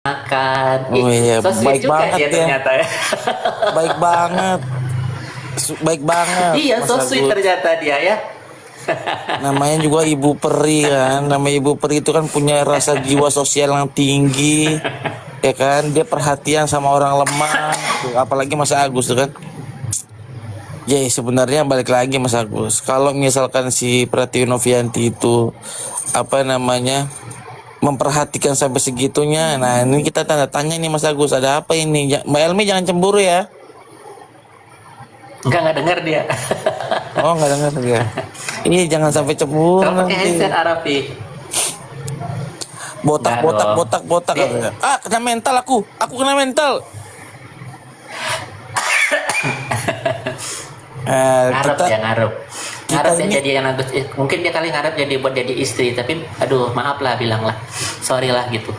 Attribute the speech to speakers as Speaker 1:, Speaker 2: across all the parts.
Speaker 1: makan.
Speaker 2: Oh iya,
Speaker 1: So sweet
Speaker 2: baik
Speaker 1: juga
Speaker 2: banget
Speaker 1: dia
Speaker 2: ya.
Speaker 1: ternyata ya.
Speaker 2: Baik banget. Baik banget,
Speaker 1: Iya,
Speaker 2: Mas
Speaker 1: so sweet
Speaker 2: Agus.
Speaker 1: ternyata dia ya.
Speaker 2: Namanya juga Ibu Peri kan. Namanya Ibu Peri itu kan punya rasa jiwa sosial yang tinggi. Ya kan, dia perhatian sama orang lemah. Tuh, apalagi Mas Agus tuh kan. Ya sebenarnya balik lagi Mas Agus. Kalau misalkan si Pratiwi Novianti itu apa namanya memperhatikan sampai segitunya. Nah ini kita tanda tanya nih Mas Agus, ada apa ini? Mbak Elmi jangan cemburu ya.
Speaker 1: Nggak dengar dia.
Speaker 2: Oh nggak dengar ya. Iya jangan sampai cemburu
Speaker 1: Kalau pakai
Speaker 2: nanti.
Speaker 1: headset Arafi.
Speaker 2: Botak
Speaker 1: Nggak
Speaker 2: botak
Speaker 1: dong.
Speaker 2: botak botak
Speaker 1: Dia
Speaker 2: katanya. Ah kena mental aku kena mental.
Speaker 1: ngarep
Speaker 2: Kita
Speaker 1: ya ngarep.
Speaker 2: kita
Speaker 1: Ngarep ya
Speaker 2: ini
Speaker 1: jadi yang Agus. Mungkin dia kali ngarep jadi buat jadi istri. Tapi aduh maaf lah bilang lah. Sorry lah gitu.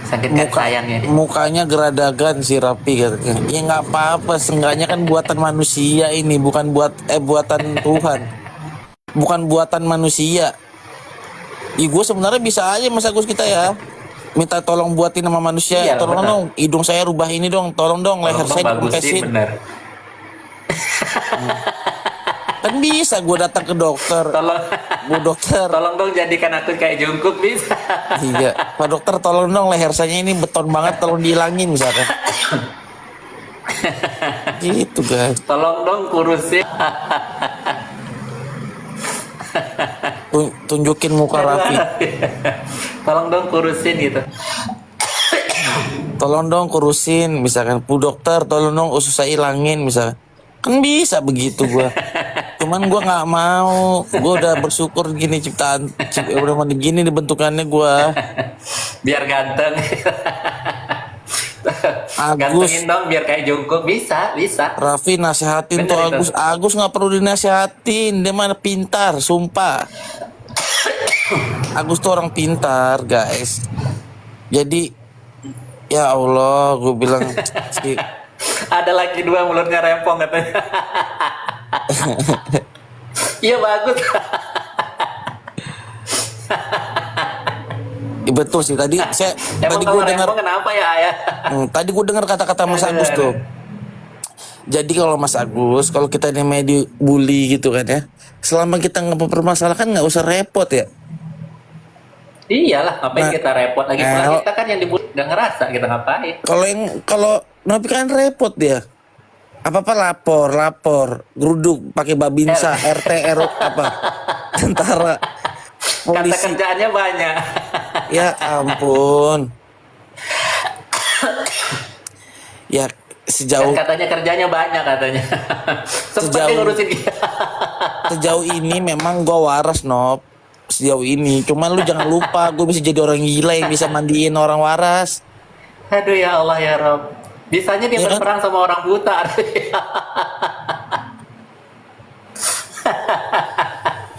Speaker 1: Sakit kan sayangnya dia.
Speaker 2: mukanya geradagan si Rapi katanya. Ya nggak apa-apa, seenggaknya kan buatan manusia ini, bukan buatan Tuhan, bukan buatan manusia. Gue sebenarnya bisa aja Mas Agus kita ya minta tolong buatin sama manusia,
Speaker 1: Iya
Speaker 2: tolong
Speaker 1: benar.
Speaker 2: dong hidung saya rubah ini dong, tolong dong
Speaker 1: Tolong
Speaker 2: leher
Speaker 1: dong
Speaker 2: saya
Speaker 1: bagus sih
Speaker 2: dikempesin.
Speaker 1: bener.
Speaker 2: Kan bisa gue datang ke dokter,
Speaker 1: Tolong
Speaker 2: Bu dokter.
Speaker 1: tolong dong jadikan aku kayak Jungkook bisa.
Speaker 2: Iya, Pak dokter tolong dong leher saya ini beton banget, tolong dihilangin misalkan. Gitu guys.
Speaker 1: Tolong dong kurusin.
Speaker 2: Tunjukin muka Raffi.
Speaker 1: Tolong dong kurusin gitu.
Speaker 2: Tolong dong kurusin misalkan. Bu dokter tolong dong usus saya hilangin misalkan. Kan bisa begitu gua. Cuman gua nggak mau. Gua udah bersyukur gini udah gini dibentukannya gua.
Speaker 1: Biar ganteng.
Speaker 2: Agus,
Speaker 1: Gantengin dong biar kayak Jungkook bisa, bisa.
Speaker 2: Raffi nasehatin
Speaker 1: Bener
Speaker 2: tuh
Speaker 1: itu.
Speaker 2: Agus. Agus nggak perlu dinasehatin, dia mana pintar, sumpah. Agus tuh orang pintar, guys. Jadi, ya Allah, gue bilang si
Speaker 1: Ada lagi dua mulutnya rempong katanya. Iya bagus.
Speaker 2: betul sih tadi
Speaker 1: Emang
Speaker 2: tadi
Speaker 1: kalau
Speaker 2: gue dengar
Speaker 1: rempong kenapa ya ayah?
Speaker 2: tadi gue dengar kata-kata Mas Agus tuh. Jadi kalau Mas Agus, kalau kita namanya dibully gitu kan ya, selama kita nggak mempermasalahkan nggak usah repot ya.
Speaker 1: Iyalah, ngapain
Speaker 2: Nah,
Speaker 1: kita repot lagi pula
Speaker 2: nah,
Speaker 1: kita kan yang dibully nggak ngerasa kita ngapain.
Speaker 2: kalau Novi kan repot dia. Apa lapor geruduk pakai babinsa RT RO apa tentara
Speaker 1: Kata
Speaker 2: polisi.
Speaker 1: kerjaannya banyak.
Speaker 2: Ya ampun. Ya
Speaker 1: Dan
Speaker 2: sejauh
Speaker 1: katanya kerjanya banyak katanya. Sempet
Speaker 2: Sejauh-
Speaker 1: ngurusin dia.
Speaker 2: sejauh ini memang gue waras Nop. Sejauh ini cuman lu jangan lupa gue bisa jadi orang gila yang bisa mandiin orang waras.
Speaker 1: Aduh ya Allah ya Rob. Bisanya dia
Speaker 2: Ya kan?
Speaker 1: berperang sama orang buta.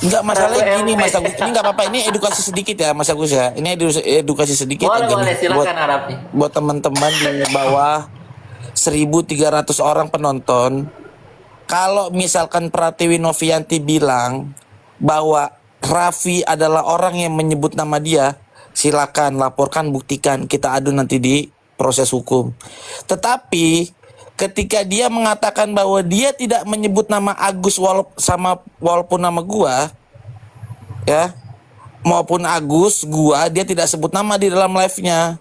Speaker 2: Enggak masalahnya
Speaker 1: Ratu
Speaker 2: gini
Speaker 1: MP.
Speaker 2: Mas Agus, ini nggak apa-apa, ini edukasi sedikit ya Mas Agus ya. Ini edukasi sedikit
Speaker 1: Boleh
Speaker 2: aja
Speaker 1: boleh
Speaker 2: nih
Speaker 1: silakan Arab nih.
Speaker 2: buat teman-teman di bawah 1.300 orang penonton. Kalau misalkan Pratiwi Novianti bilang bahwa Raffi adalah orang yang menyebut nama dia, silakan laporkan, buktikan, kita adu nanti di proses hukum. Tetapi ketika dia mengatakan bahwa dia tidak menyebut nama Agus walaupun nama gua ya maupun Agus gua, dia tidak sebut nama di dalam live-nya.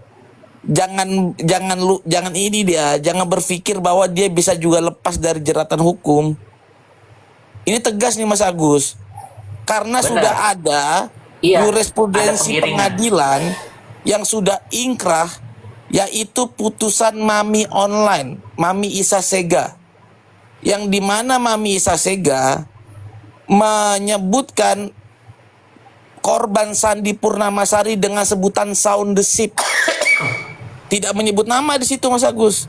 Speaker 2: Jangan ini dia, jangan berpikir bahwa dia bisa juga lepas dari jeratan hukum. Ini tegas nih Mas Agus. Karena
Speaker 1: Benar.
Speaker 2: sudah ada
Speaker 1: Iya,
Speaker 2: jurisprudensi
Speaker 1: ada pengiringan.
Speaker 2: pengadilan yang sudah ingkrah, yaitu putusan Mami Online, Mami Isa Sega, yang dimana Mami Isa Sega menyebutkan korban Sandi Purnamasari dengan sebutan sound the ship. Tidak menyebut nama di situ Mas Agus.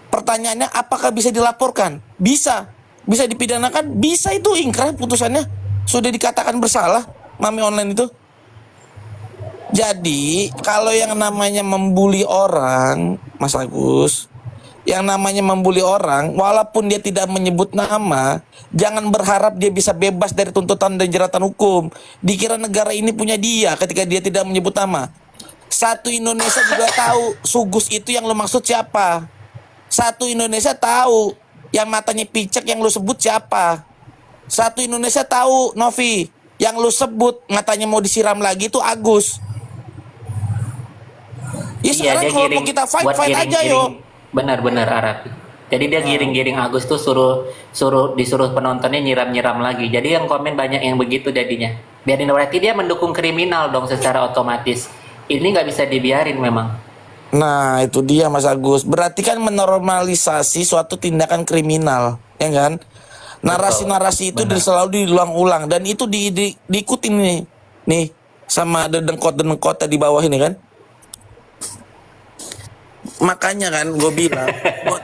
Speaker 2: Pertanyaannya apakah bisa dilaporkan? Bisa. Bisa dipidanakan? Bisa, itu ingkrah putusannya. Sudah dikatakan bersalah Mami Online itu. Jadi kalau yang namanya membuli orang Mas Agus, yang namanya membuli orang, walaupun dia tidak menyebut nama, jangan berharap dia bisa bebas dari tuntutan dan jeratan hukum. Dikira negara ini punya dia ketika dia tidak menyebut nama. Satu Indonesia juga tahu Sugus itu yang lo maksud siapa. Satu Indonesia tahu yang matanya picek yang lo sebut siapa. Satu Indonesia tahu, Novi, yang lo sebut matanya mau disiram lagi itu Agus. Ya
Speaker 1: Iya,
Speaker 2: sekarang
Speaker 1: dia
Speaker 2: kalau mau
Speaker 1: giring
Speaker 2: kita fight,
Speaker 1: buat
Speaker 2: fight aja
Speaker 1: giring-giring.
Speaker 2: yo.
Speaker 1: Benar-benar Arab. Jadi dia giring-giring Agus tuh disuruh penontonnya nyiram-nyiram lagi. Jadi yang komen banyak yang begitu jadinya. Biarin, berarti dia mendukung kriminal dong secara otomatis. Ini nggak bisa dibiarin memang.
Speaker 2: Nah itu dia Mas Agus. Berarti kan menormalisasi suatu tindakan kriminal, ya kan? Narasi-narasi itu
Speaker 1: Benar.
Speaker 2: selalu diulang-ulang dan itu diikutin nih sama dedengkot-dedengkot di bawah ini kan. Makanya kan gue bilang buat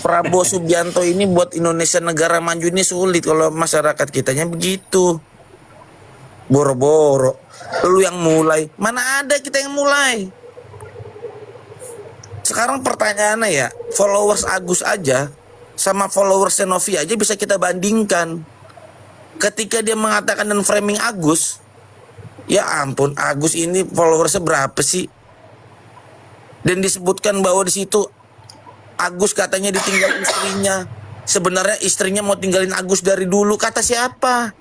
Speaker 2: Prabowo Subianto ini buat Indonesia negara maju ini sulit kalau masyarakat kitanya begitu. Boro-boro. Lu yang mulai. Mana ada kita yang mulai. Sekarang pertanyaannya ya, followers Agus aja sama followers Novi aja bisa kita bandingkan. Ketika dia mengatakan dan framing Agus, ya ampun, Agus ini followersnya berapa sih? Dan disebutkan bahwa di situ Agus katanya ditinggal istrinya. Sebenarnya istrinya mau tinggalin Agus dari dulu. Kata siapa?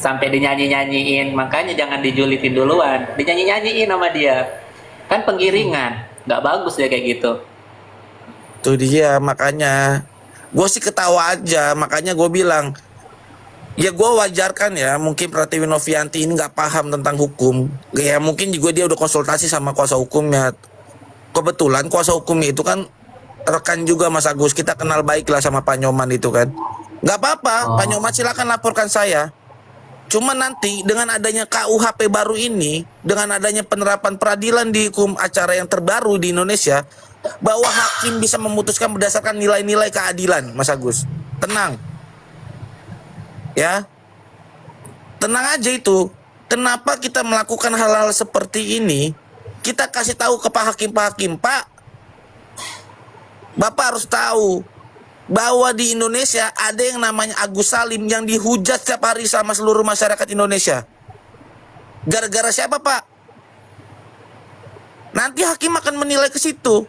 Speaker 1: Sampai dinyanyi-nyanyiin, makanya jangan dijulitin duluan. Dinyanyi-nyanyiin sama dia. Kan penggiringan, nggak bagus ya kayak gitu.
Speaker 2: Tuh dia, makanya gue sih ketawa aja. Makanya gue bilang, ya gue wajarkan ya, mungkin Pratiwi Novianti ini nggak paham tentang hukum. Ya mungkin juga dia udah konsultasi sama kuasa hukumnya. Kebetulan kuasa hukumnya itu kan rekan juga Mas Agus. Kita kenal baik lah sama Pak Nyoman itu kan. Nggak apa-apa, Pak Nyoman silakan laporkan saya. Cuma nanti dengan adanya KUHP baru ini, dengan adanya penerapan peradilan di hukum acara yang terbaru di Indonesia, bahwa hakim bisa memutuskan berdasarkan nilai-nilai keadilan, Mas Agus. Tenang. Ya, tenang aja itu. Kenapa kita melakukan hal-hal seperti ini? Kita kasih tahu ke Pak Hakim, Pak, Bapak harus tahu bahwa di Indonesia ada yang namanya Agus Salim yang dihujat setiap hari sama seluruh masyarakat Indonesia. Gara-gara siapa, Pak? Nanti hakim akan menilai ke situ.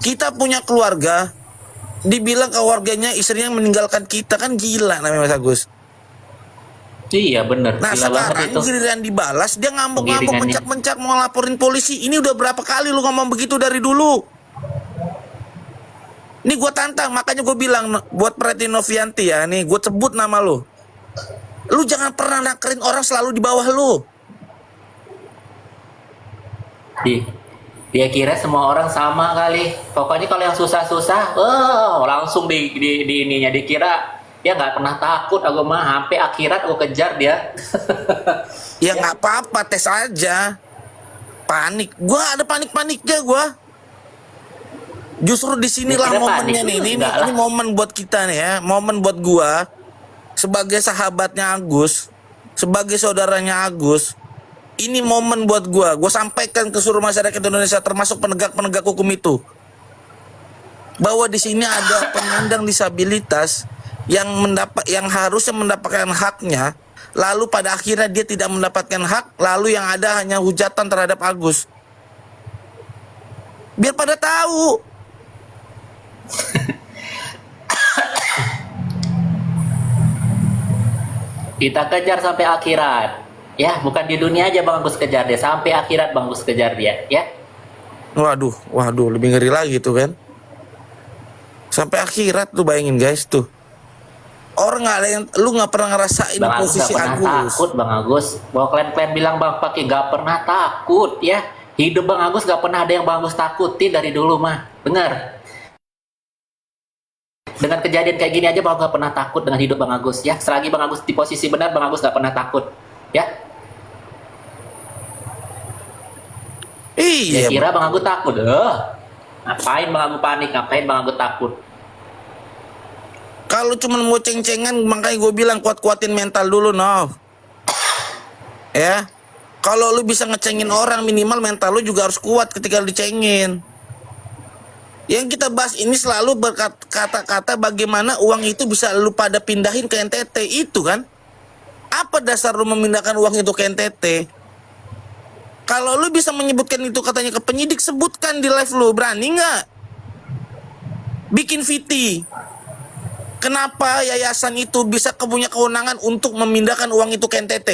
Speaker 2: Kita punya keluarga, dibilang keluarganya istrinya meninggalkan kita, kan gila namanya Mas Agus.
Speaker 1: Iya bener,
Speaker 2: Nah
Speaker 1: gila banget
Speaker 2: sekarang
Speaker 1: itu.
Speaker 2: giliran dibalas, dia ngambek-ngambek,
Speaker 1: Penggiringannya.
Speaker 2: mencak-mencak mau laporin polisi. Ini udah berapa kali lu ngomong begitu dari dulu? Ini gue tantang, makanya gue bilang buat Pratiwi Novianti ya, nih gue sebut nama lu. Lu jangan pernah nakerin orang selalu di bawah lu.
Speaker 1: Dia kira semua orang sama kali. Pokoknya kalau yang susah-susah, langsung di ininya dikira ya nggak pernah takut. Aku mah sampai akhirat aku kejar dia.
Speaker 2: Ya nggak apa-apa, tes aja. Panik, gue ada panik-paniknya gue. Justru disinilah
Speaker 1: Dikira
Speaker 2: momennya
Speaker 1: panik,
Speaker 2: nih.
Speaker 1: enggak lah.
Speaker 2: Ini momen buat kita nih ya, momen buat gue sebagai sahabatnya Agus, sebagai saudaranya Agus. Ini momen buat gue sampaikan ke seluruh masyarakat Indonesia termasuk penegak-penegak hukum itu, bahwa di sini ada penyandang disabilitas yang harusnya mendapatkan haknya, lalu pada akhirnya dia tidak mendapatkan hak, lalu yang ada hanya hujatan terhadap Agus. Biar pada tahu.
Speaker 1: Kita kejar sampai akhirat. Ya, bukan di dunia aja Bang Agus kejar dia, sampai akhirat Bang Agus kejar dia, ya.
Speaker 2: Waduh, lebih ngeri lagi tuh kan. Sampai akhirat tuh, bayangin guys tuh. Orang nggak ada yang, lu nggak pernah ngerasain
Speaker 1: Bang Agus
Speaker 2: posisi
Speaker 1: gak pernah
Speaker 2: Agus.
Speaker 1: takut Bang Agus. Bahwa kalian bilang Bang Paki gak pernah takut ya. Hidup Bang Agus gak pernah ada yang Bang Agus takutin dari dulu mah. Bener. Dengan kejadian kayak gini aja Bang Agus gak pernah takut dengan hidup Bang Agus ya. Selagi Bang Agus di posisi benar, Bang Agus gak pernah takut. Ya.
Speaker 2: Iya.
Speaker 1: Ya kira Bang Agus takut. Ngapain Bang Agus panik? Ngapain Bang Agus takut?
Speaker 2: Kalau cuma mau ceng-cengan, makanya gue bilang kuat-kuatin mental dulu, no. Ya. Kalau lu bisa ngecengin orang, minimal mental lu juga harus kuat ketika lu dicengin. Yang kita bahas ini selalu berkata-kata bagaimana uang itu bisa lu pada pindahin ke NTT, itu kan? Apa dasar lu memindahkan uang itu ke NTT? Kalau lu bisa menyebutkan itu katanya ke penyidik, sebutkan di live lu. Berani nggak? Bikin VT. Kenapa yayasan itu bisa punya kewenangan untuk memindahkan uang itu ke NTT?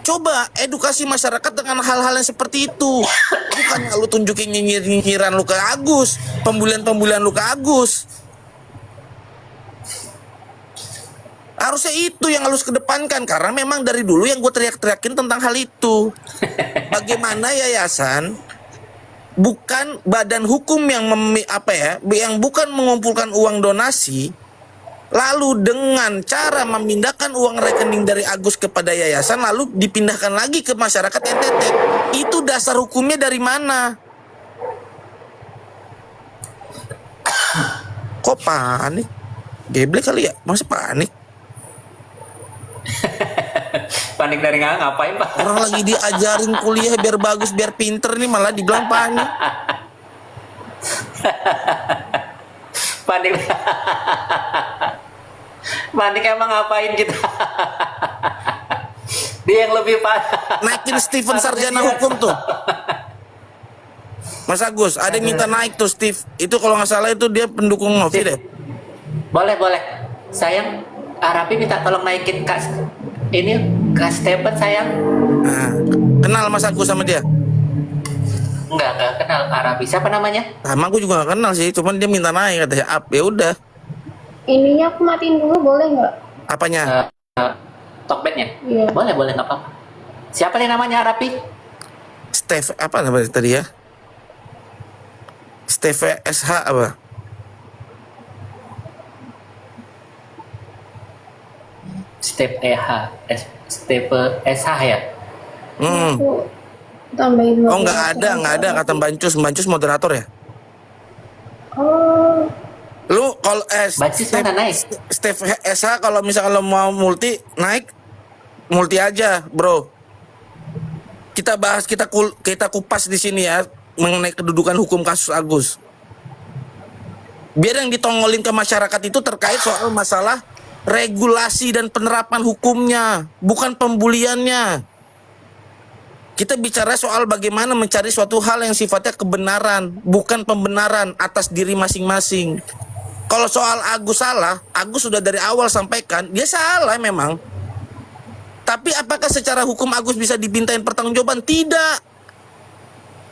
Speaker 2: Coba edukasi masyarakat dengan hal-hal yang seperti itu. Bukannya lu tunjukin nyinyiran lu ke Agus, pembulian-pembulian lu ke Agus. Harusnya itu yang harus kedepankan, karena memang dari dulu yang gue teriak-teriakin tentang hal itu. Bagaimana yayasan bukan badan hukum yang yang bukan mengumpulkan uang donasi, lalu dengan cara memindahkan uang rekening dari Agus kepada yayasan, lalu dipindahkan lagi ke masyarakat NTT. Itu dasar hukumnya dari mana? Kok panik? Geblek kali ya? Masa panik?
Speaker 1: Panik dari ngapain, Pak?
Speaker 2: Orang lagi diajarin kuliah biar bagus, biar pinter nih, malah dibilang panik.
Speaker 1: Panik. Panik emang ngapain kita? Dia yang lebih panik.
Speaker 2: Naikin Steven sarjana hukum tuh. Mas Agus, ada yang minta naik tuh Steve. Itu kalau nggak salah itu dia pendukung Novi deh.
Speaker 1: Boleh. Sayang, Arapi minta tolong naikin Kak Stephen, sayang.
Speaker 2: Nah, kenal Mas Agus sama dia?
Speaker 1: Enggak kenal Arapi. Siapa namanya?
Speaker 2: Sama aku juga gak kenal sih, cuman dia minta naik katanya. Ya udah.
Speaker 3: Ininya aku matiin dulu, boleh nggak?
Speaker 2: Apanya?
Speaker 1: Talkbacknya?
Speaker 3: Iya.
Speaker 1: Boleh nggak apa-apa. Siapa nih namanya Arapi?
Speaker 2: Steve apa namanya tadi ya? Steve SH apa?
Speaker 1: Steve SH ya?
Speaker 3: Aku tambahin
Speaker 2: Oh nggak ada kata Bancus moderator ya?
Speaker 3: Oh,
Speaker 2: Lu kalau
Speaker 1: Bancus mana naik?
Speaker 2: Steve SH kalau misalkan lo mau multi naik multi aja bro. Kita bahas kita kupas di sini ya mengenai kedudukan hukum kasus Agus. Biar yang ditongolin ke masyarakat itu terkait soal masalah regulasi dan penerapan hukumnya, bukan pembuliannya. Kita bicara soal bagaimana mencari suatu hal yang sifatnya kebenaran, bukan pembenaran atas diri masing-masing. Kalau soal Agus salah, Agus sudah dari awal sampaikan, dia salah memang. Tapi apakah secara hukum Agus bisa dibintain pertanggungjawaban? Tidak.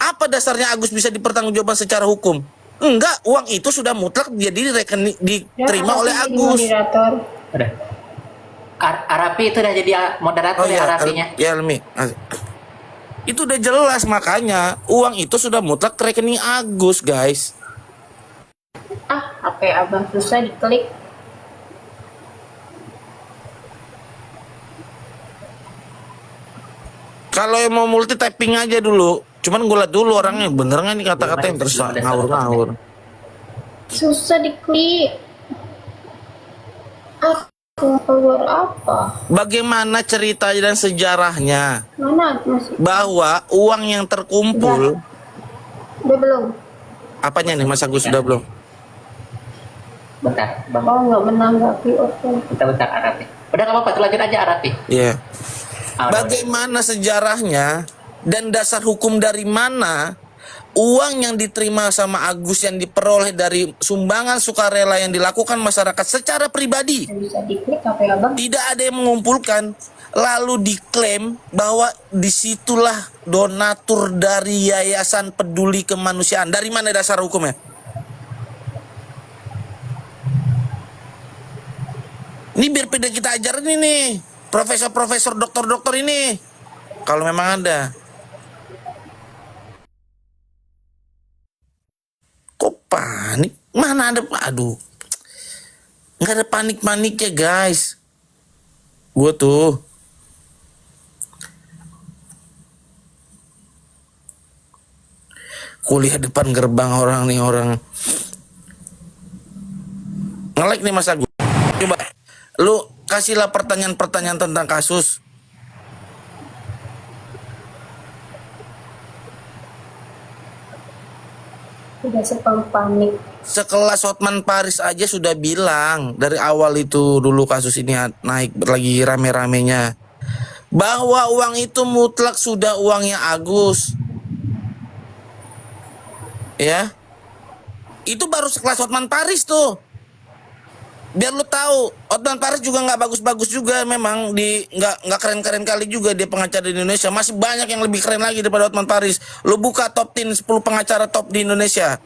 Speaker 2: Apa dasarnya Agus bisa dipertanggungjawabkan secara hukum? Enggak, uang itu sudah mutlak jadi rekening diterima oleh Agus.
Speaker 3: Moderator.
Speaker 1: Udah. Arapi itu udah jadi moderator ya, Arapinya.
Speaker 2: Ya, Almi. Itu udah jelas, makanya uang itu sudah mutlak ke rekening Agus, guys.
Speaker 3: HP abang susah diklik.
Speaker 2: Kalau yang mau multi typing aja dulu. Cuman gue liat dulu orangnya bener nggak nih kata-kata yang terus ngawur-ngawur.
Speaker 3: Susah diklik. Aku keluar apa?
Speaker 2: Bagaimana cerita dan sejarahnya
Speaker 3: Mana masih?
Speaker 2: bahwa uang yang terkumpul,
Speaker 3: Udah belum?
Speaker 2: apanya nih Mas Agus sudah belum?
Speaker 1: Bentar, Bang.
Speaker 3: Oh nggak menanggapi. Oke.
Speaker 1: Bentar Arapi. Udah nggak apa-apa, lanjut aja Arapi.
Speaker 2: Iya.
Speaker 1: Ah, udah.
Speaker 2: Bagaimana sejarahnya dan dasar hukum dari mana uang yang diterima sama Agus yang diperoleh dari sumbangan sukarela yang dilakukan masyarakat secara pribadi,
Speaker 3: Bisa diklik HP abang.
Speaker 2: tidak ada yang mengumpulkan, lalu diklaim bahwa disitulah donatur dari Yayasan Peduli Kemanusiaan. Dari mana dasar hukumnya? Ini biar pada kita ajarin ini profesor-profesor, dokter-dokter ini, kalau memang ada. Kok panik? Mana ada? Aduh, nggak ada panik-paniknya guys. Gue tuh kuliah depan gerbang orang nih, orang nge-like nih Mas Agus. Coba lu kasihlah pertanyaan-pertanyaan tentang kasus.
Speaker 3: Udah panik.
Speaker 2: Sekelas Hotman Paris aja sudah bilang dari awal itu dulu kasus ini naik lagi rame-ramenya bahwa uang itu mutlak sudah uangnya Agus. Ya. Itu baru sekelas Hotman Paris tuh. Biar lu tahu, Hotman Paris juga nggak bagus-bagus juga, memang di nggak keren-keren kali juga dia pengacara di Indonesia. Masih banyak yang lebih keren lagi daripada Hotman Paris. Lu buka top 10 10 pengacara top di Indonesia.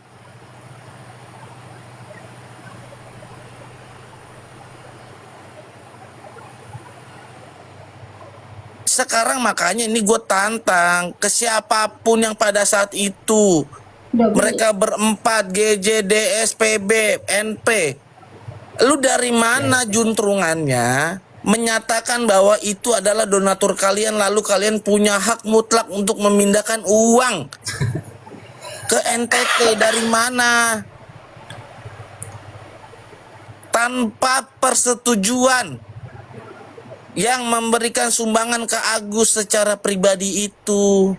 Speaker 2: Sekarang makanya ini gue tantang ke siapapun yang pada saat itu
Speaker 3: Udah
Speaker 2: mereka berempat GJ, DS, PB, NP. Lu dari mana juntrungannya menyatakan bahwa itu adalah donatur kalian lalu kalian punya hak mutlak untuk memindahkan uang ke NTT? Dari mana? Tanpa persetujuan yang memberikan sumbangan ke Agus secara pribadi itu.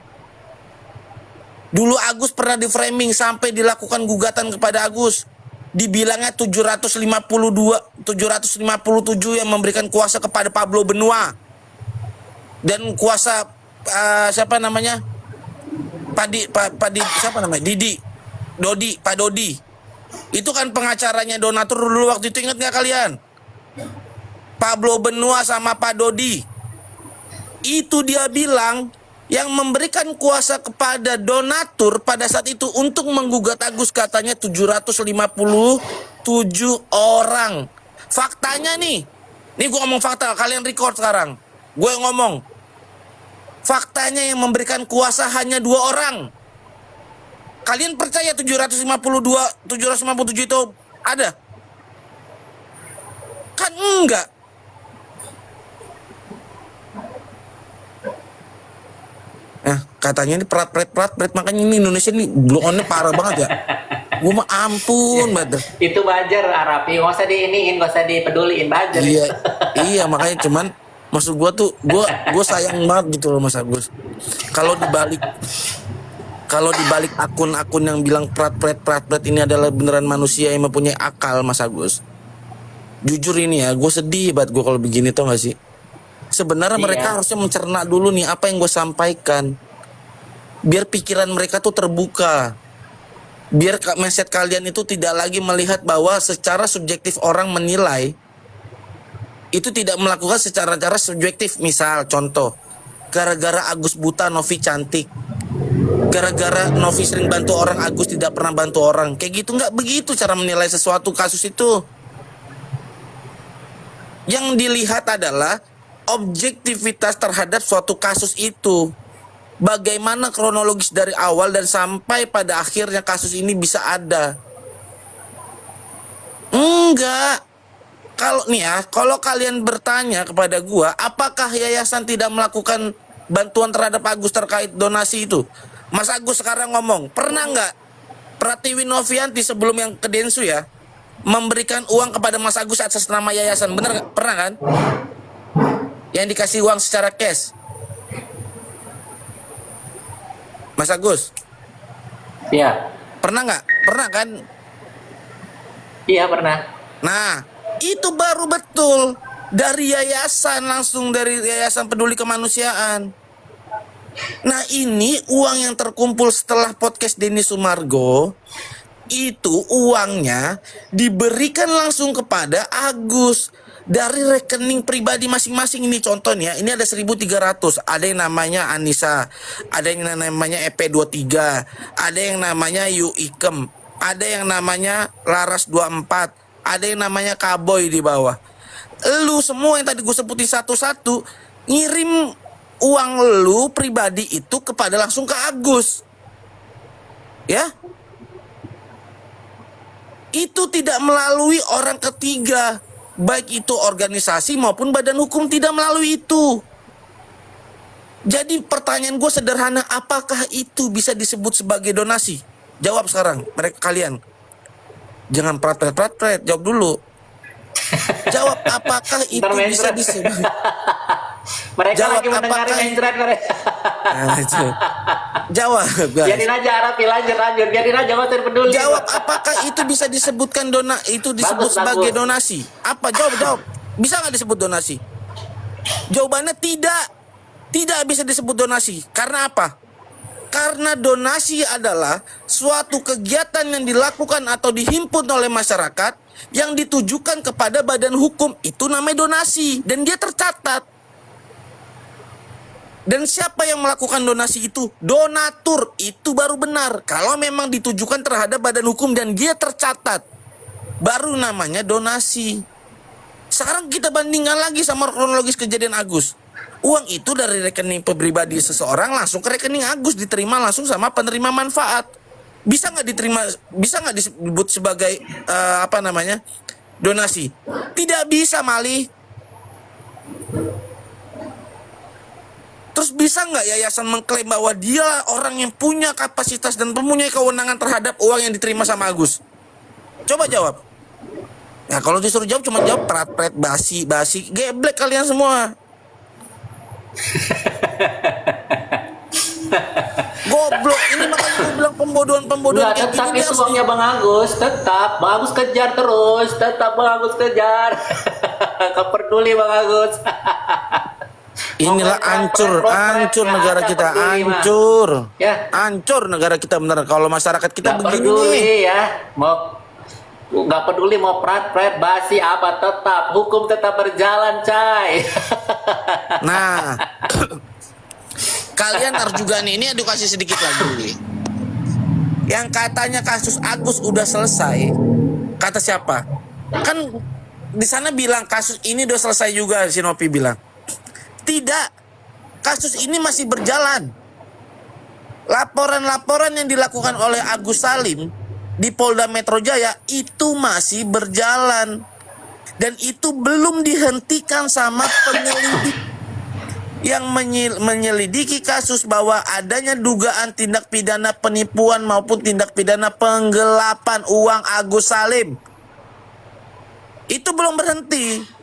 Speaker 2: Dulu Agus pernah di framing sampai dilakukan gugatan kepada Agus. Dibilangnya 757 yang memberikan kuasa kepada Pablo Benua. Dan kuasa siapa namanya? Siapa namanya? Pak Dodi. Itu kan pengacaranya donatur dulu waktu itu, ingat nggak kalian? Pablo Benua sama Pak Dodi. Itu dia bilang yang memberikan kuasa kepada donatur pada saat itu untuk menggugat Agus katanya 757 orang. Faktanya nih gue ngomong fakta, kalian record sekarang. Gue ngomong faktanya yang memberikan kuasa hanya 2 orang. Kalian percaya 757 itu ada? Kan enggak. Katanya ini perat, makanya ini Indonesia ini blow on-nya parah banget ya. Gue mah ampun banget.
Speaker 1: Itu Bajar Arapi, nggak usah diiniin, nggak usah dipeduliin Bajar.
Speaker 2: Iya makanya cuman maksud gue tuh gue sayang banget gitu loh Mas Agus. Kalau dibalik akun-akun yang bilang prat ini adalah beneran manusia yang mempunyai akal, Mas Agus. Jujur ini ya, gue sedih banget gue kalau begini, tau gak sih? Sebenarnya mereka harusnya mencerna dulu nih apa yang gue sampaikan. Biar pikiran mereka tuh terbuka. Biar mindset kalian itu tidak lagi melihat bahwa secara subjektif orang menilai itu tidak melakukan secara subjektif. Misal contoh, gara-gara Agus buta Novi cantik, gara-gara Novi sering bantu orang Agus tidak pernah bantu orang. Kayak gitu, nggak begitu cara menilai sesuatu kasus itu. Yang dilihat adalah objektivitas terhadap suatu kasus itu. Bagaimana kronologis dari awal dan sampai pada akhirnya kasus ini bisa ada. Enggak. Kalau kalian bertanya kepada gua, apakah yayasan tidak melakukan bantuan terhadap Agus terkait donasi itu? Mas Agus sekarang ngomong, pernah nggak Pratiwi Novianti sebelum yang ke Densu ya, memberikan uang kepada Mas Agus atas nama yayasan? Bener nggak? Pernah kan? Yang dikasih uang secara cash. Mas Agus?
Speaker 1: Iya.
Speaker 2: Pernah nggak? Pernah kan?
Speaker 1: Iya pernah.
Speaker 2: Nah, itu baru betul dari yayasan, langsung dari Yayasan Peduli Kemanusiaan. Nah, ini uang yang terkumpul setelah podcast Denny Sumargo, itu uangnya diberikan langsung kepada Agus dari rekening pribadi masing-masing. Ini contohnya, ini ada 1.300, ada yang namanya Anissa, ada yang namanya EP23, ada yang namanya Yu Ikem, ada yang namanya Laras 24, ada yang namanya Kaboy di bawah. Lu semua yang tadi gue sebutin satu-satu ngirim uang lu pribadi itu kepada langsung ke Agus. Ya? Itu tidak melalui orang ketiga, baik itu organisasi maupun badan hukum, tidak melalui itu. Jadi pertanyaan gue sederhana, apakah itu bisa disebut sebagai donasi? Jawab sekarang, kalian. Jangan prat, jawab dulu. Jawab, apakah itu bisa disebut?
Speaker 1: Mereka
Speaker 2: Jawab,
Speaker 1: lagi mendengarkan
Speaker 2: apakah
Speaker 1: Enjrat.
Speaker 2: Nah, itu. Jawab, guys.
Speaker 1: Biarin aja Arafi, lanjut. Biarin aja, nggak usah peduli.
Speaker 2: Jawab, apakah itu bisa disebutkan itu disebut
Speaker 1: Bagus,
Speaker 2: sebagai
Speaker 1: bagus.
Speaker 2: donasi? Apa? Jawab. Bisa nggak disebut donasi? Jawabannya tidak. Tidak bisa disebut donasi. Karena apa? Karena donasi adalah suatu kegiatan yang dilakukan atau dihimpun oleh masyarakat yang ditujukan kepada badan hukum. Itu namanya donasi dan dia tercatat. Dan siapa yang melakukan donasi itu? Donatur. Itu baru benar. Kalau memang ditujukan terhadap badan hukum dan dia tercatat, baru namanya donasi. Sekarang kita bandingkan lagi sama kronologis kejadian Agus. Uang itu dari rekening pribadi seseorang langsung ke rekening Agus, diterima langsung sama penerima manfaat. Bisa nggak diterima? Bisa nggak disebut sebagai donasi? Tidak bisa, Mali. Terus bisa nggak yayasan mengklaim bahwa dia orang yang punya kapasitas dan mempunyai kewenangan terhadap uang yang diterima sama Agus? Coba jawab. Nah, kalau disuruh jawab cuma jawab prat-prat, basi, geblek kalian semua. Goblok, ini makanya gue bilang pembodohan
Speaker 1: Enggak,
Speaker 2: kayak
Speaker 1: tetap
Speaker 2: gini
Speaker 1: itu
Speaker 2: dia
Speaker 1: uangnya Bang Agus, tetap Bang Agus kejar terus, tetap Bang Agus kejar. Gak peduli Bang Agus.
Speaker 2: Inilah hancur negara kita, hancur.
Speaker 1: Ya.
Speaker 2: Hancur negara kita beneran kalau masyarakat kita
Speaker 1: Gak
Speaker 2: begini
Speaker 1: peduli
Speaker 2: nih.
Speaker 1: ya, nggak peduli mau prat basi apa, tetap hukum tetap berjalan, cai.
Speaker 2: Nah, kalian harus juga nih, ini edukasi sedikit lagi. Yang katanya kasus Agus udah selesai, kata siapa? Kan di sana bilang kasus ini udah selesai juga, si Nopi bilang. Tidak, kasus ini masih berjalan. Laporan-laporan yang dilakukan oleh Agus Salim di Polda Metro Jaya itu masih berjalan. Dan itu belum dihentikan sama penyelidik yang menyelidiki kasus bahwa adanya dugaan tindak pidana penipuan maupun tindak pidana penggelapan uang Agus Salim. Itu belum berhenti.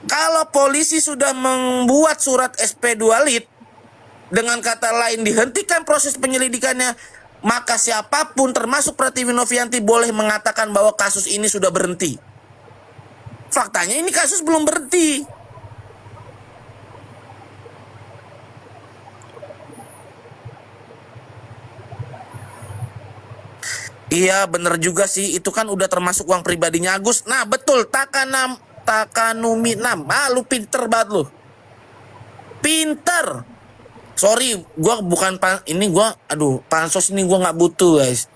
Speaker 2: Kalau polisi sudah membuat surat SP2 lit, dengan kata lain dihentikan proses penyelidikannya, maka siapapun termasuk Pratiwi Novianti boleh mengatakan bahwa kasus ini sudah berhenti. Faktanya ini kasus belum berhenti. Iya bener juga sih, itu kan udah termasuk uang pribadinya Agus. Nah betul, Takanumi 6. Lu pinter banget lu. Pinter. Sorry, gua bukan pansos ini gua nggak butuh guys.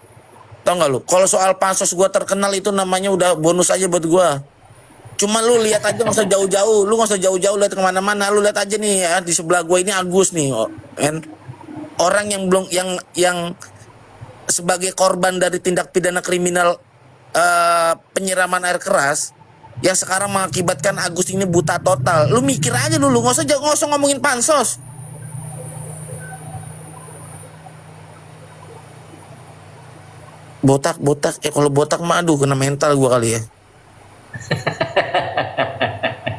Speaker 2: Tau nggak lu? Kalau soal pansos gua terkenal itu namanya udah bonus aja buat gua. Cuma lu lihat aja, nggak usah jauh-jauh. Lu nggak usah jauh-jauh lihat kemana-mana. Lu lihat aja nih ya, di sebelah gua ini Agus nih, orang yang belum yang sebagai korban dari tindak pidana kriminal penyiraman air keras yang sekarang mengakibatkan Agus ini buta total. Lu mikir aja dulu, nggak usah ngomongin pansos. Botak, kalau botak mah aduh kena mental gua kali ya.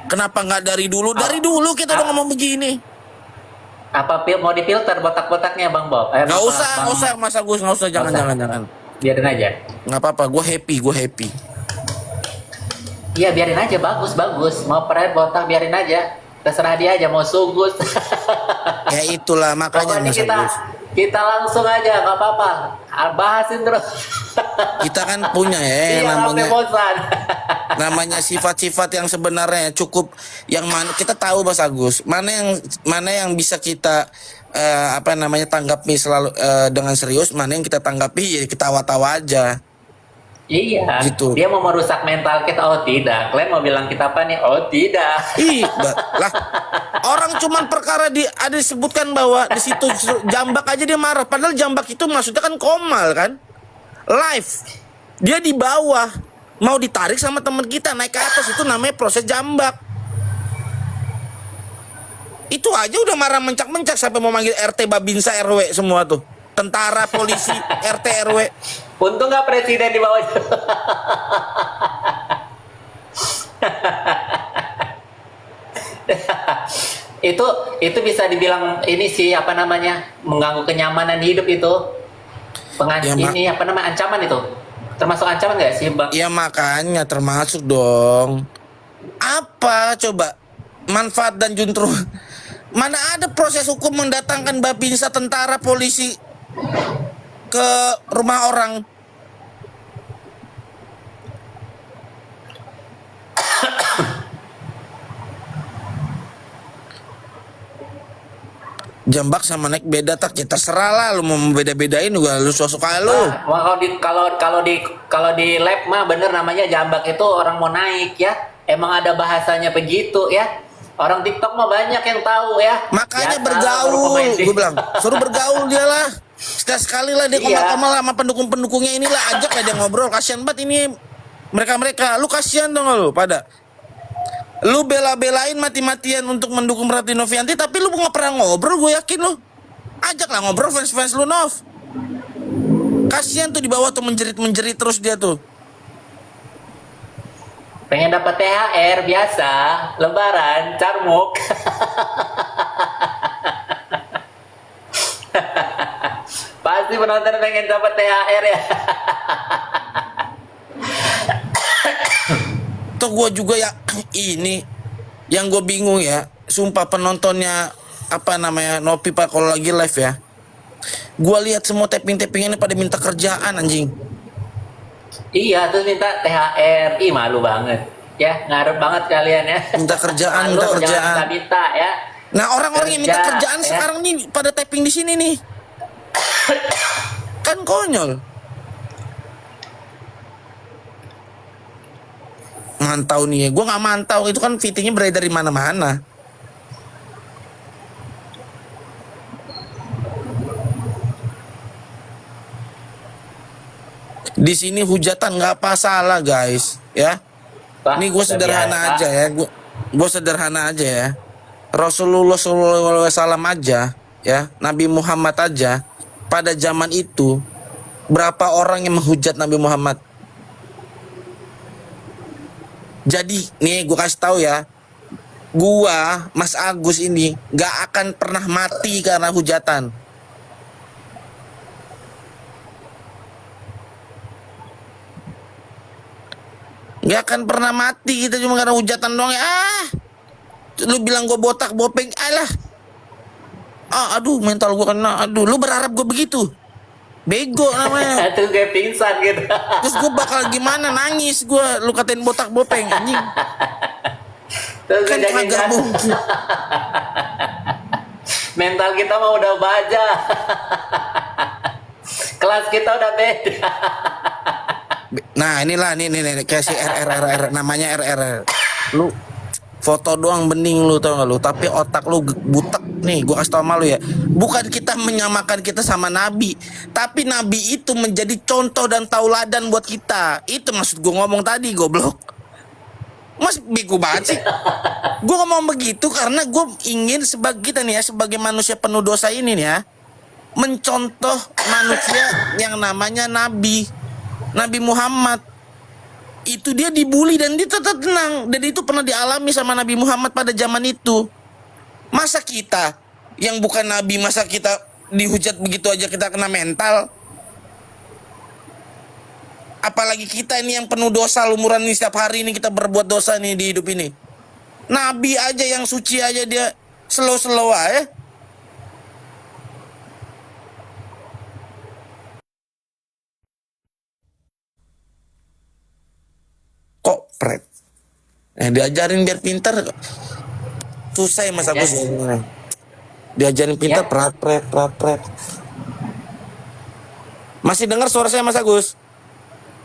Speaker 2: Kenapa nggak dari dulu? Dari dulu kita udah ngomong begini.
Speaker 1: Apa mau difilter botak-botaknya Bang Bob?
Speaker 2: Nggak usah Mas Agus, nggak usah, jangan.
Speaker 1: Biarin aja.
Speaker 2: Nggak apa-apa, gue happy.
Speaker 1: Iya biarin aja, bagus. Mau botak biarin aja. Terserah dia aja mau sugus.
Speaker 2: Ya itulah makanya
Speaker 1: Pokoknya
Speaker 2: Mas Agus.
Speaker 1: kita langsung aja, nggak apa-apa. Bahasin terus.
Speaker 2: Kita kan punya
Speaker 1: Iya, sampai bosan.
Speaker 2: namanya sifat-sifat yang sebenarnya cukup, yang mana kita tahu Mas Agus, mana yang bisa kita tanggapi selalu dengan serius, mana yang kita tanggapi ya kita tawa-tawa aja.
Speaker 1: Iya,
Speaker 2: Gitu.
Speaker 1: dia mau merusak mental kita. Oh tidak, kalian mau bilang kita apa nih? Oh tidak.
Speaker 2: Lah orang cuman perkara ada disebutkan bahwa di situ jambak aja dia marah, padahal jambak itu maksudnya kan komal kan, live, dia di bawah mau ditarik sama teman kita naik ke atas, itu namanya proses jambak. Itu aja udah marah mencak-mencak sampai mau manggil RT Babinsa RW semua tuh, tentara, polisi, RT RW.
Speaker 1: Untung nggak presiden di bawah. itu bisa dibilang ini sih apa namanya mengganggu kenyamanan hidup itu.
Speaker 2: Ya, Mak.
Speaker 1: Ini apa namanya ancaman itu? Termasuk ancaman nggak sih, Bang?
Speaker 2: Ya makanya termasuk dong. Apa coba manfaat dan justru mana ada proses hukum mendatangkan babinsa, tentara, polisi ke rumah orang? Jambak sama naik beda tak, ya terserah lah lu mau beda-bedain juga lu suka lu.
Speaker 1: Wah, kalau di lab mah bener namanya jambak itu orang mau naik ya. Emang ada bahasanya begitu ya. Orang TikTok mah banyak yang tahu ya.
Speaker 2: Makanya
Speaker 1: Biasa,
Speaker 2: bergaul,
Speaker 1: baru pemain
Speaker 2: gue bilang suruh bergaul dia lah. Sekali lah dia
Speaker 1: Iya.
Speaker 2: komal-komal sama pendukung-pendukungnya inilah, ajak lah dia ngobrol. Kasihan banget ini mereka-mereka. Lu kasihan dong lu pada. Lu bela-belain mati-matian untuk mendukung Rati Novianti, tapi lu nggak pernah ngobrol, gue yakin lu. Ajak lah ngobrol fans-fans lu, Nov. Kasihan tuh di bawah tuh menjerit-menjerit terus dia tuh.
Speaker 1: Pengen dapat THR biasa, lebaran, carmuk. Pasti penonton pengen dapat THR ya.
Speaker 2: Tuh gue juga ya, ini yang gue bingung ya, sumpah penontonnya apa namanya Nopi Pak kalau lagi live ya, gue lihat semua tapping ini pada minta kerjaan anjing.
Speaker 1: Iya, terus minta THR. Ih, malu banget. Ya, ngarep banget kalian ya.
Speaker 2: Minta kerjaan,
Speaker 1: Malu,
Speaker 2: minta kerjaan.
Speaker 1: Jangan minta ya.
Speaker 2: Nah orang-orang yang minta
Speaker 1: Kerja,
Speaker 2: kerjaan
Speaker 1: ya.
Speaker 2: sekarang nih pada tapping di sini nih, kan konyol. Mantau nih, gue nggak mantau, itu kan fittingnya beredar dari mana-mana. Di sini hujatan nggak apa salah guys, ya.
Speaker 1: Wah,
Speaker 2: Ini gue
Speaker 1: udah
Speaker 2: sederhana
Speaker 1: biasa.
Speaker 2: aja ya, gue sederhana aja ya. Rasulullah SAW aja, ya, Nabi Muhammad aja, pada zaman itu berapa orang yang menghujat Nabi Muhammad? Jadi nih gue kasih tahu ya, gua Mas Agus ini gak akan pernah mati karena hujatan. Gak akan pernah mati kita cuma karena hujatan doang ya. Lu bilang gue botak bopeng, alah. Aduh mental gue kena. Aduh lu berharap gue begitu? Bego namanya.
Speaker 1: Terus kayak pingsan gitu.
Speaker 2: Terus gue bakal gimana, nangis gue, lu katain botak bopeng anjing.
Speaker 1: Terus
Speaker 2: Kan
Speaker 1: jadi
Speaker 2: kagak mungkin.
Speaker 1: mental kita mah udah baja. Kelas kita udah beda.
Speaker 2: Nah inilah nih kasih RR namanya RR. Lu foto doang bening lu tau gak lu, tapi otak lu butek nih. Gua kasih tau sama lu ya, bukan kita menyamakan kita sama Nabi, tapi Nabi itu menjadi contoh dan tauladan buat kita. Itu maksud gua ngomong tadi, goblok. Mas bego banget sih. Gua ngomong begitu karena gua ingin sebagai kita nih ya, sebagai manusia penuh dosa ini nih ya, mencontoh manusia yang namanya Nabi Muhammad. Itu dia dibully dan dia tetap tenang, dan itu pernah dialami sama Nabi Muhammad pada zaman itu. Masa kita yang bukan Nabi, masa kita dihujat begitu aja kita kena mental? Apalagi kita ini yang penuh dosa, lumuran ini setiap hari ini kita berbuat dosa nih di hidup ini. Nabi aja yang suci aja dia slow-slow aja. Kok pret? Diajarin biar pintar. Susah ya Mas Agus ya. Diajarin pintar,
Speaker 1: Ya.
Speaker 2: pret. Masih dengar suara saya Mas Agus?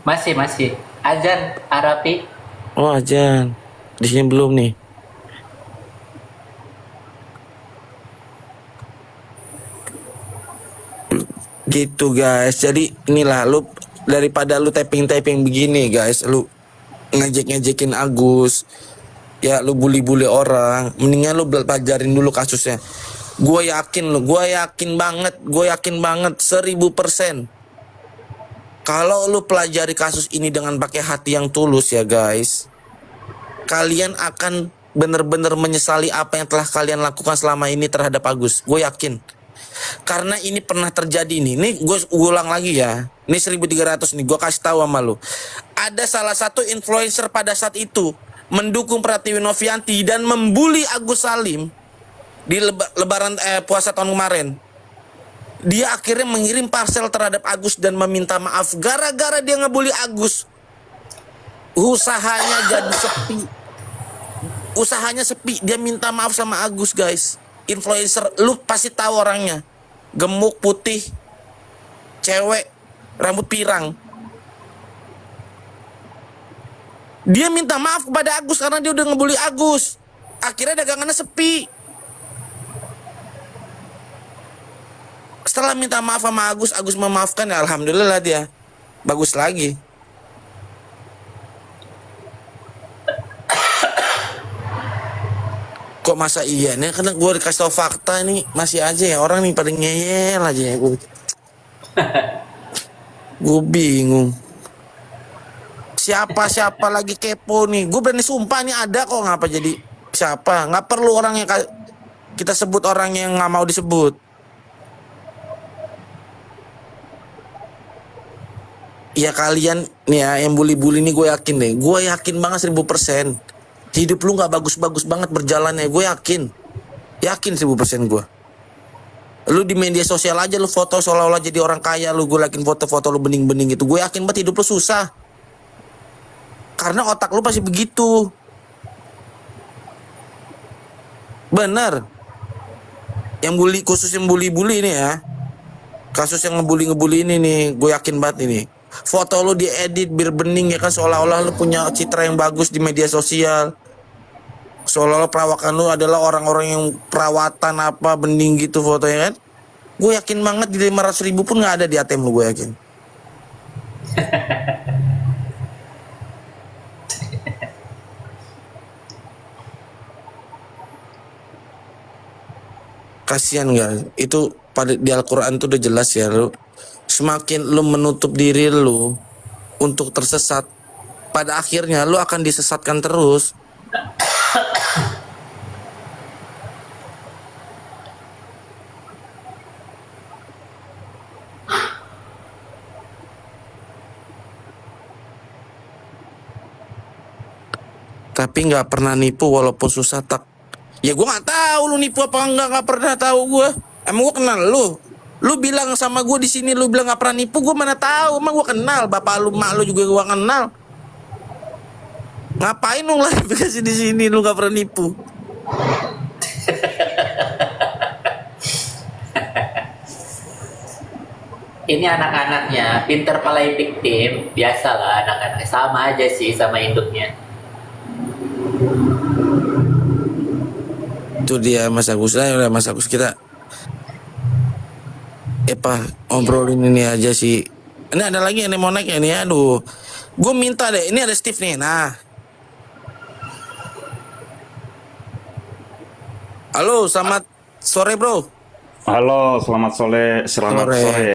Speaker 1: Masih. Azan Arabi.
Speaker 2: Oh ajan. Di sini belum nih. Gitu guys. Jadi inilah lu, daripada lu typing begini guys, lu ngejek-ngejekin Agus, ya lu bully-bully orang, mendingan lu pelajarin dulu kasusnya. Gue yakin banget 1000%. Kalau lu pelajari kasus ini dengan pakai hati yang tulus ya guys, kalian akan bener-bener menyesali apa yang telah kalian lakukan selama ini terhadap Agus. Gue yakin. Karena ini pernah terjadi nih. Ini gue ulang lagi ya. Ini 1.300 nih. Gue kasih tahu sama lu. Ada salah satu influencer pada saat itu mendukung Pratiwi Novianti dan membuli Agus Salim di lebaran puasa tahun kemarin. Dia akhirnya mengirim parcel terhadap Agus dan meminta maaf gara-gara dia ngebully Agus. Usahanya jadi sepi. Usahanya sepi. Dia minta maaf sama Agus, guys. Influencer, lu pasti tahu orangnya. Gemuk, putih, cewek, rambut pirang. Dia minta maaf kepada Agus karena dia udah ngebully Agus. Akhirnya dagangannya sepi. Setelah minta maaf sama Agus memaafkan, ya alhamdulillah dia bagus lagi. Kok masa iya nih, karena gue dikasih tau fakta nih masih aja ya orang nih pada ngeyel aja ya gue. Gue bingung. Siapa lagi kepo nih? Gue berani sumpah nih ada kok, ngapa jadi siapa? Nggak perlu orang yang kita sebut orang yang nggak mau disebut. Ya kalian nih ya yang bully-bully nih, gue yakin deh. Gue yakin banget 1000%. Hidup lu nggak bagus-bagus banget berjalannya. Gue yakin 1000% gue. Lu di media sosial aja lu foto seolah-olah jadi orang kaya, lu gue lakin foto-foto lu bening-bening gitu. Gue yakin banget hidup lu susah. Karena otak lu pasti begitu. Bener. Yang bully, khusus yang bully-bully ini ya. Kasus yang ngebully ini nih, gue yakin banget ini. Foto lu diedit biar bening ya kan, seolah-olah lu punya citra yang bagus di media sosial. Seolah-olah perawakan lu adalah orang-orang yang perawatan apa bening gitu fotonya kan. Gue yakin banget di 500.000 pun nggak ada di ATM lu, gue yakin. Kasihan nggak? Itu pada di Al-Quran tuh udah jelas ya, lu semakin lu menutup diri lu untuk tersesat, pada akhirnya lu akan disesatkan terus. Tapi nggak pernah nipu walaupun susah tak. Ya gue nggak tahu lu nipu apa enggak, nggak pernah tahu gue. Emang gue kenal lu? Lu bilang sama gue di sini, lu bilang nggak pernah nipu, gue mana tahu? Emang gue kenal bapak lu, mak lu juga gue kenal. Ngapain lu klarifikasi di sini? Lu nggak pernah nipu?
Speaker 1: Ini anak-anaknya pinter play victim, biasalah anak-anaknya sama aja sih sama induknya.
Speaker 2: Itu dia Mas Agus. Nah, udah Mas Agus, kita ngobrolin ini aja sih. Ini ada lagi yang mau naik ya nih, aduh. Gue minta deh, ini ada Steve nih. Nah. Halo, selamat sore bro.
Speaker 4: Halo, selamat sore.
Speaker 2: Sore.